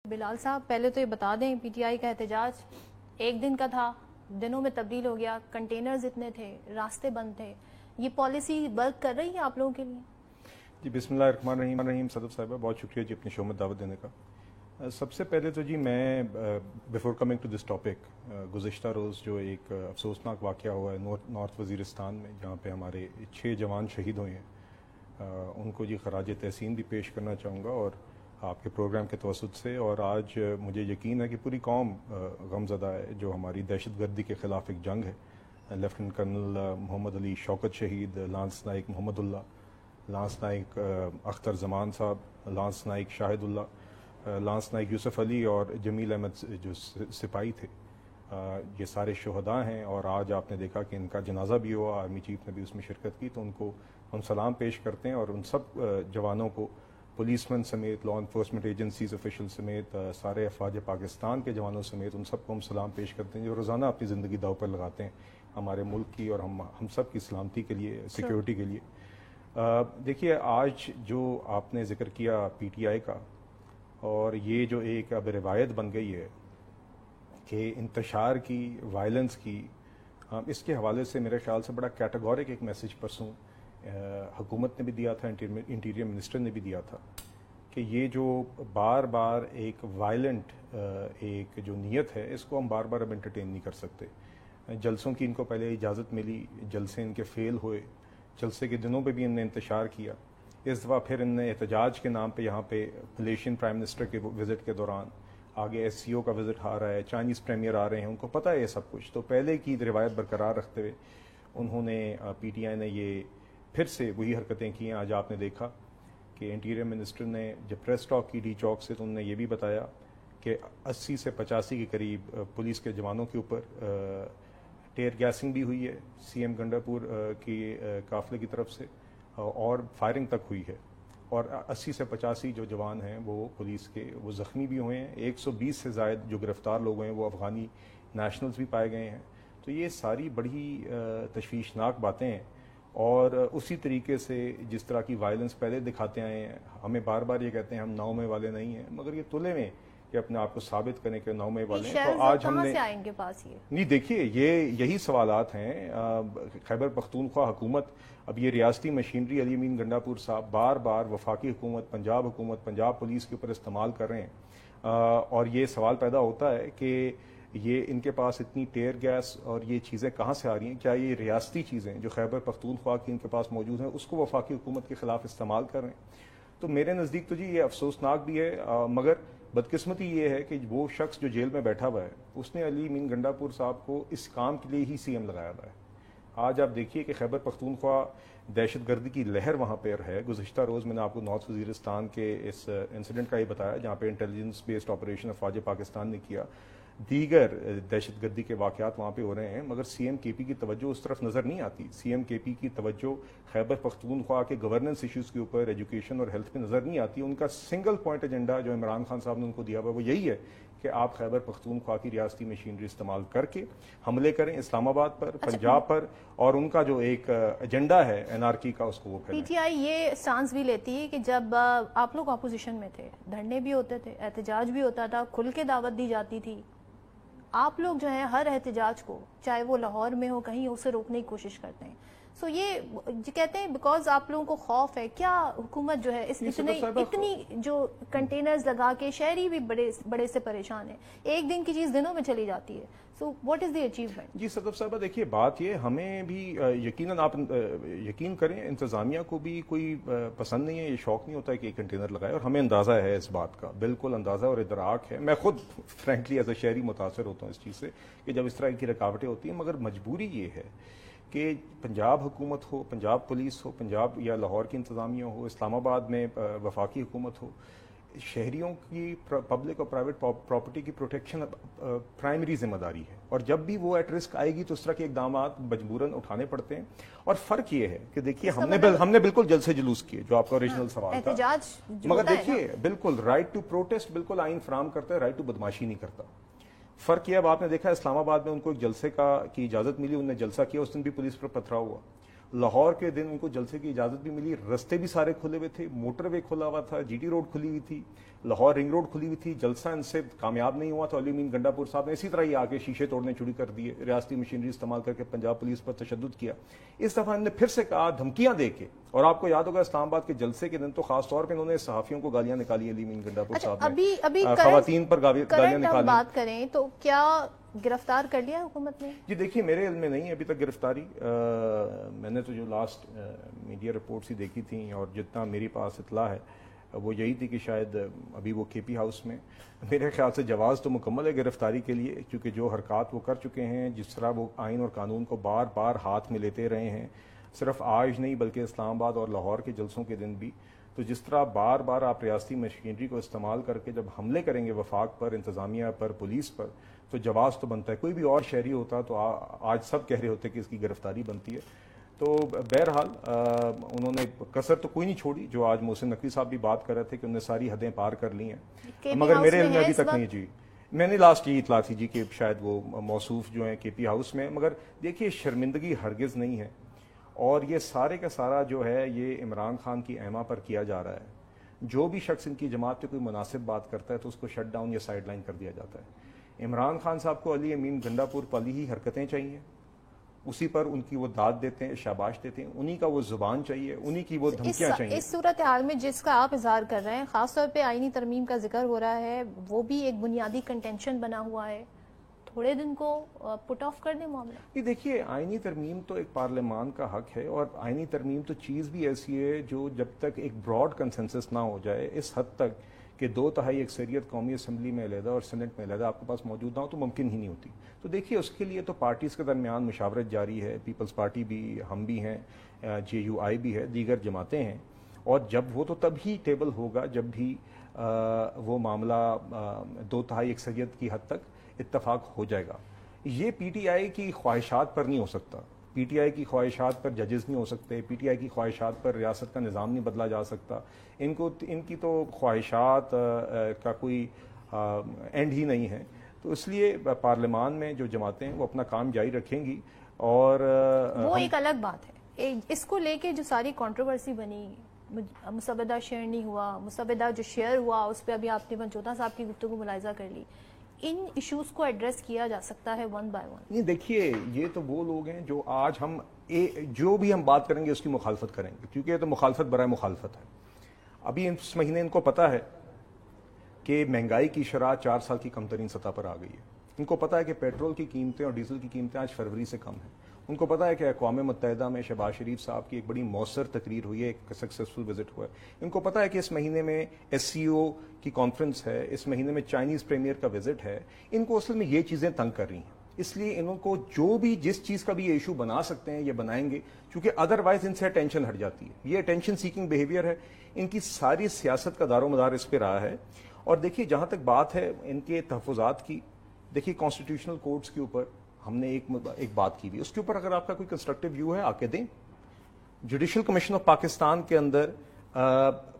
بلال صاحب، پہلے تو یہ بتا دیں پی ٹی آئی کا احتجاج ایک دن کا تھا، دنوں میں تبدیل ہو گیا، کنٹینرز اتنے تھے، راستے بند تھے، یہ پالیسی ورک کر رہی ہے آپ لوگوں کے لیے؟ جی بسم اللہ الرحمن الرحیم صدف صاحبہ، بہت شکریہ جی اپنی شو میں دعوت دینے کا۔ سب سے پہلے تو جی میں before coming to this topic, گزشتہ روز جو ایک افسوسناک واقعہ ہوا ہے نارتھ وزیرستان میں، جہاں پہ ہمارے 6 جوان شہید ہوئے ہیں، ان کو جی خراج تحسین بھی پیش کرنا چاہوں گا اور آپ کے پروگرام کے توسط سے۔ اور آج مجھے یقین ہے کہ پوری قوم غمزدہ ہے، جو ہماری دہشت گردی کے خلاف ایک جنگ ہے۔ لیفٹنٹ کرنل محمد علی شوکت شہید، لانس نائک محمد اللہ، لانس نائک اختر زمان صاحب، لانس نائک شاہد اللہ، لانس نائک یوسف علی اور جمیل احمد جو سپاہی تھے، یہ سارے شہداء ہیں۔ اور آج آپ نے دیکھا کہ ان کا جنازہ بھی ہوا، آرمی چیف نے بھی اس میں شرکت کی، تو ان کو ہم سلام پیش کرتے ہیں اور ان سب جوانوں کو، پولیس مین سمیت، لا انفورسمنٹ ایجنسیز آفیشل سمیت، سارے افواج پاکستان کے جوانوں سمیت ان سب کو ہم سلام پیش کرتے ہیں جو روزانہ اپنی زندگی داؤ پر لگاتے ہیں ہمارے ملک کی اور ہم سب کی سلامتی کے لیے، سیکیورٹی کے لیے۔ دیکھیے، آج جو آپ نے ذکر کیا پی ٹی آئی کا، اور یہ جو ایک اب روایت بن گئی ہے کہ انتشار کی، وائلنس کی، اس کے حوالے سے میرے خیال سے بڑا کیٹیگورک ایک میسج پرسوں حکومت نے بھی دیا تھا، انٹیریئر منسٹر نے بھی دیا تھا، کہ یہ جو بار بار ایک وائلنٹ ایک جو نیت ہے، اس کو ہم بار بار اب انٹرٹین نہیں کر سکتے۔ جلسوں کی ان کو پہلے اجازت ملی، جلسے ان کے فیل ہوئے، جلسے کے دنوں پہ بھی ان نے انتشار کیا، اس دفعہ پھر ان نے احتجاج کے نام پہ یہاں پہ ملیشین پرائم منسٹر کے وزٹ کے دوران، آگے ایس سی او کا وزٹ آ رہا ہے، چائنیز پریمیئر آ رہے ہیں، ان کو پتہ ہے یہ سب کچھ، تو پہلے کی روایت برقرار رکھتے ہوئے انہوں نے، پی ٹی آئی نے یہ پھر سے وہی حرکتیں کی ہیں۔ آج آپ نے دیکھا کہ انٹیریئر منسٹر نے جب پریس ٹاک کی ڈی چوک سے، تو انہوں نے یہ بھی بتایا کہ 80 سے 85 کے قریب پولیس کے جوانوں کے اوپر ٹیئر گیسنگ بھی ہوئی ہے سی ایم گنڈا پور کی قافلے کی طرف سے، اور فائرنگ تک ہوئی ہے، اور 80 سے 85 جو جوان ہیں وہ پولیس کے وہ زخمی بھی ہوئے ہیں۔ 120 سے زائد جو گرفتار لوگ ہیں وہ افغانی نیشنلز بھی پائے گئے ہیں۔ تو یہ ساری بڑی تشویشناک باتیں ہیں، اور اسی طریقے سے جس طرح کی وائلنس پہلے دکھاتے آئے ہیں، ہمیں بار بار یہ کہتے ہیں ہم نومے والے نہیں ہیں، مگر یہ تلے میں کہ اپنے آپ کو ثابت کریں کہ نومے والے ہیں۔ تو آج ہم نے سے آئیں گے پاس یہ نہیں، دیکھیے یہی سوالات ہیں۔ خیبر پختونخوا حکومت، اب یہ ریاستی مشینری علی امین گنڈا پور صاحب بار بار وفاقی حکومت، پنجاب پولیس کے اوپر استعمال کر رہے ہیں، اور یہ سوال پیدا ہوتا ہے کہ یہ ان کے پاس اتنی ٹیئر گیس اور یہ چیزیں کہاں سے آ رہی ہیں؟ کیا یہ ریاستی چیزیں جو خیبر پختونخوا کی ان کے پاس موجود ہیں اس کو وفاقی حکومت کے خلاف استعمال کر رہے ہیں؟ تو میرے نزدیک تو جی یہ افسوسناک بھی ہے، مگر بدقسمتی یہ ہے کہ وہ شخص جو جیل میں بیٹھا ہوا ہے، اس نے علی امین گنڈا پور صاحب کو اس کام کے لیے ہی سی ایم لگایا ہوا ہے۔ آج آپ دیکھیے کہ خیبر پختونخوا دہشت گردی کی لہر وہاں پہ ہے۔ گزشتہ روز میں نے آپ کو نارتھ وزیرستان کے اس انسیڈنٹ کا ہی بتایا، جہاں پہ انٹیلیجنس بیسڈ آپریشن افواج پاکستان نے کیا، دیگر دہشت گردی کے واقعات وہاں پہ ہو رہے ہیں، مگر سی ایم کے پی کی توجہ اس طرف نظر نہیں آتی۔ سی ایم کے پی کی توجہ خیبر پختونخوا کے گورننس ایشوز کے اوپر، ایجوکیشن اور ہیلتھ پہ نظر نہیں آتی۔ ان کا سنگل پوائنٹ ایجنڈا جو عمران خان صاحب نے ان کو دیا ہوا وہ یہی ہے کہ آپ خیبر پختونخوا کی ریاستی مشینری استعمال کر کے حملے کریں اسلام آباد پر، پنجاب پر، اور ان کا جو ایک ایجنڈا ہے این آر کی کا، اس کو وہ پھیلائیں۔ پی ٹی آئی یہ سٹانس بھی لیتی ہے کہ جب آپ لوگ اپوزیشن میں تھے، دھرنے بھی ہوتے تھے، احتجاج بھی ہوتا تھا، کھل کے دعوت دی جاتی تھی، آپ لوگ جو ہیں ہر احتجاج کو، چاہے وہ لاہور میں ہو، کہیں اسے روکنے کی کوشش کرتے ہیں۔ سو یہ کہتے ہیں بیکاز آپ لوگوں کو خوف ہے، کیا حکومت جو ہے اتنی جو کنٹینرز لگا کے، شہری بھی بڑے سے پریشان ہیں، ایک دن کی چیز دنوں میں چلی جاتی ہے، so what is the achievement? جی صدف صاحبہ، دیکھیے بات یہ، ہمیں بھی یقیناً آپ یقین کریں، انتظامیہ کو بھی کوئی پسند نہیں ہے، یہ شوق نہیں ہوتا ہے کہ ایک کنٹینر لگائے، اور ہمیں اندازہ ہے اس بات کا، بالکل اندازہ اور ادراک ہے۔ میں خود فرینکلی ایز اے شہری متاثر ہوتا ہوں اس چیز سے کہ جب اس طرح کی رکاوٹیں ہوتی ہیں، مگر مجبوری یہ ہے کہ پنجاب حکومت ہو، پنجاب پولیس ہو، پنجاب یا لاہور کی انتظامیہ ہو، اسلام آباد میں وفاقی حکومت ہو، شہریوں کی پبلک اور پرائیویٹ پراپرٹی کی پروٹیکشن پرائمری ذمہ داری ہے، اور جب بھی وہ ایٹ رسک آئے گی تو اس طرح کے اقدامات مجبوراً اٹھانے پڑتے ہیں۔ اور فرق یہ ہے کہ دیکھیے ہم نے بالکل جلسے جلوس کیے، جو آپ کا اوریجنل سوال تھا، مگر دیکھیے بالکل رائٹ ٹو پروٹیسٹ بالکل آئین فراہم کرتا ہے، رائٹ ٹو بدماشی نہیں کرتا۔ فرق یہ اب آپ نے دیکھا اسلام آباد میں ان کو ایک جلسے کی اجازت ملی، انہوں نے جلسہ کیا، اس دن بھی پولیس پر پتھراؤ ہوا، لاہور کے دن ان کو جلسے کی اجازت بھی ملی, رستے بھی سارے کھلے ہوئے تھے, موٹر وے کھلا ہوا تھا, جی ٹی روڈ کھلی ہوئی تھی, لاہور رنگ روڈ کھلی ہوئی تھی. جلسہ ان سے کامیاب نہیں ہوا تو علی امین گنڈا پور صاحب نے اسی طرح ہی آ کے شیشے توڑنے شروع کر دیے, ریاستی مشینری استعمال کر کے پنجاب پولیس پر تشدد کیا. اس دفعہ انہوں نے پھر سے کہا دھمکیاں دے کے, اور آپ کو یاد ہوگا اسلام آباد کے جلسے کے دن تو خاص طور پہ انہوں نے صحافیوں کو گالیاں نکالی. علی امین گنڈا پور صاحب نے خواتین پر گالیاں نکالی. بات کریں تو کیا گرفتار کر لیا حکومت نے؟ جی دیکھیے میرے علم میں نہیں ابھی تک گرفتاری. میں نے تو جو لاسٹ میڈیا رپورٹس ہی دیکھی تھیں اور جتنا میری پاس اطلاع ہے وہ یہی تھی کہ شاید ابھی وہ کے پی ہاؤس میں, میرے خیال سے جواز تو مکمل ہے گرفتاری کے لیے, کیونکہ جو حرکات وہ کر چکے ہیں, جس طرح وہ آئین اور قانون کو بار بار ہاتھ میں لیتے رہے ہیں, صرف آج نہیں بلکہ اسلام آباد اور لاہور کے جلسوں کے دن بھی, تو جس طرح بار بار آپ ریاستی مشینری کو استعمال کر کے جب حملے کریں گے وفاق پر, انتظامیہ پر, پولیس پر, تو جواز تو بنتا ہے. کوئی بھی اور شہری ہوتا تو آج سب کہہ رہے ہوتے کہ اس کی گرفتاری بنتی ہے. تو بہرحال انہوں نے کسر تو کوئی نہیں چھوڑی, جو آج محسن نقوی صاحب بھی بات کر رہے تھے کہ انہوں نے ساری حدیں پار کر لی ہیں, مگر میرے علم میں ابھی تک نہیں. جی میں نے لاسٹ یہ اطلاع تھی جی کہ شاید وہ موصوف جو ہیں کے پی ہاؤس میں, مگر دیکھیے شرمندگی ہرگز نہیں ہے, اور یہ سارے کا سارا جو ہے یہ عمران خان کی ایما پر کیا جا رہا ہے. جو بھی شخص ان کی جماعت پہ کوئی مناسب بات کرتا ہے تو اس کو شٹ ڈاؤن یا سائڈ لائن کر دیا جاتا ہے. عمران خان صاحب کو علی امین گنڈا پور والی ہی حرکتیں چاہیے, اسی پر ان کی وہ داد دیتے ہیں, شاباش دیتے ہیں, انہی کا وہ زبان چاہیے, انہی کی وہ دھمکیاں چاہیے. اس صورتحال میں جس کا آپ اظہار کر رہے ہیں, خاص طور پہ آئینی ترمیم کا ذکر ہو رہا ہے, وہ بھی ایک بنیادی کنٹینشن بنا ہوا ہے, تھوڑے دن کو پٹ آف کر دیں معاملہ. یہ دیکھیے آئینی ترمیم تو ایک پارلیمان کا حق ہے, اور آئینی ترمیم تو چیز بھی ایسی ہے جو جب تک ایک براڈ کنسنسس نہ ہو جائے اس حد تک کہ 2/3 اکثریت قومی اسمبلی میں علیحدہ اور سینٹ میں علیحدہ آپ کے پاس موجود نہ ہو تو ممکن ہی نہیں ہوتی. تو دیکھیے اس کے لیے تو پارٹیز کے درمیان مشاورت جاری ہے, پیپلز پارٹی بھی, ہم بھی ہیں, JUI بھی ہے, دیگر جماعتیں ہیں, اور جب وہ تو تب ہی ٹیبل ہوگا جب بھی وہ معاملہ 2/3 اکثریت کی حد تک اتفاق ہو جائے گا. یہ PTI کی خواہشات پر نہیں ہو سکتا, PTI کی خواہشات پر ججز نہیں ہو سکتے, PTI کی خواہشات پر ریاست کا نظام نہیں بدلا جا سکتا. ان کی تو خواہشات کا کوئی اینڈ ہی نہیں ہے. تو اس لیے پارلیمان میں جو جماعتیں ہیں وہ اپنا کام جاری رکھیں گی. اور وہ ایک الگ بات ہے, اس کو لے کے جو ساری کنٹروورسی بنی, مسودہ شیئر نہیں ہوا, مسودہ جو شیئر ہوا اس پہ ابھی آپ نے منچوتا صاحب کی گفتگو ملاحظہ کر لی, ان ایشوز کو ایڈریس کیا جا سکتا ہے ون بائی ون. نہیں دیکھیے یہ تو وہ لوگ ہیں جو آج ہم جو بھی ہم بات کریں گے اس کی مخالفت کریں گے, کیونکہ یہ تو مخالفت برائے مخالفت ہے. ابھی اس مہینے ان کو پتا ہے کہ مہنگائی کی شرح 4 سال کی کم ترین سطح پر آ گئی ہے. ان کو پتا ہے کہ پیٹرول کی قیمتیں اور ڈیزل کی قیمتیں آج فروری سے کم ہیں. ان کو پتا ہے کہ اقوام متحدہ میں شہباز شریف صاحب کی ایک بڑی مؤثر تقریر ہوئی ہے, ایک سکسیسفل وزٹ ہوا ہے. ان کو پتا ہے کہ اس مہینے میں SCO کی کانفرنس ہے, اس مہینے میں چائنیز پریمیئر کا وزٹ ہے. ان کو اصل میں یہ چیزیں تنگ کر رہی ہیں, اس لیے انہوں کو جو بھی جس چیز کا بھی یہ ایشو بنا سکتے ہیں یہ بنائیں گے, کیونکہ ادروائز ان سے اٹینشن ہٹ جاتی ہے. یہ اٹینشن سیکنگ بیہیویئر ہے, ان کی ساری سیاست کا دار و مدار اس پہ رہا ہے. اور دیکھیے جہاں تک بات ہے ان کے تحفظات کی, دیکھیے کانسٹیٹیوشنل کورٹس کے اوپر ہم نے ایک بات کی بھی, اس کے اوپر اگر آپ کا کوئی کنسٹرکٹیو ویو ہے آ کے دیں. جوڈیشل کمیشن آف پاکستان کے اندر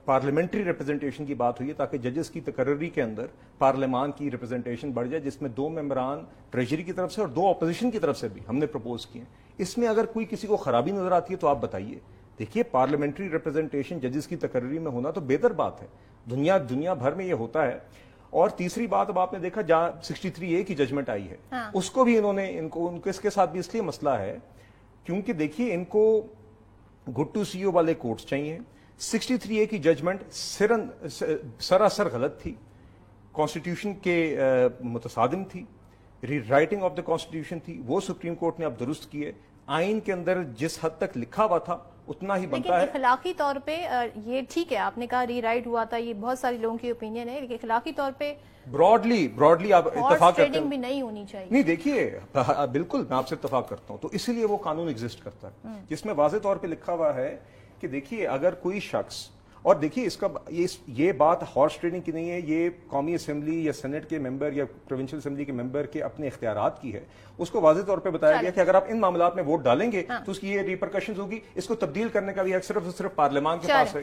پارلیمنٹری ریپرزنٹیشن کی بات ہوئی ہے تاکہ ججز کی تقرری کے اندر پارلیمان کی ریپرزنٹیشن بڑھ جائے, جس میں 2 ممبران ٹریجری کی طرف سے اور 2 اپوزیشن کی طرف سے بھی ہم نے پروپوز کیے. اس میں اگر کوئی کسی کو خرابی نظر آتی ہے تو آپ بتائیے. دیکھیے پارلیمنٹری ریپرزنٹیشن ججز کی تقرری میں ہونا تو بہتر بات ہے, دنیا بھر میں یہ ہوتا ہے. اور تیسری بات اب آپ نے دیکھا جہاں 63A کی ججمنٹ آئی ہے, اس کو بھی انہوں نے ان کو اس کے ساتھ بھی اس لیے مسئلہ ہے کیونکہ دیکھیے ان کو گڈ ٹو سی او والے کورٹس چاہیے. 63A کی ججمنٹ سراسر غلط تھی, کانسٹیٹیوشن کے متصادم تھی, ری رائٹنگ آف دا کانسٹیٹیوشن تھی, وہ سپریم کورٹ نے اب درست کی ہے. آئین کے اندر جس حد تک لکھا ہوا تھا اتنا ہی بنتا ہے. لیکن اخلاقی طور پہ یہ ٹھیک ہے, آپ نے کہا ری رائٹ ہوا تھا, یہ بہت سارے لوگوں کی اوپینین ہے, لیکن اخلاقی طور پہ براڈلی آپ اتفاق کرتے ہیں بھی نہیں ہونی چاہیے. نہیں دیکھیے بالکل میں آپ سے اتفاق کرتا ہوں. تو اسی لیے وہ قانون ایگزسٹ کرتا ہے جس میں واضح طور پہ لکھا ہوا ہے کہ دیکھیے اگر کوئی شخص, اور دیکھیے اس کا یہ بات ہارس ٹریڈنگ کی نہیں ہے, یہ قومی اسمبلی یا سینٹ کے ممبر یا پروونشل اسمبلی کے ممبر کے اپنے اختیارات کی ہے. اس کو واضح طور پہ بتایا گیا کہ اگر آپ ان معاملات میں ووٹ ڈالیں گے تو اس کی یہ ریپرکشنز ہوگی. اس کو تبدیل کرنے کا بھی حق صرف پارلیمان کے پاس ہے.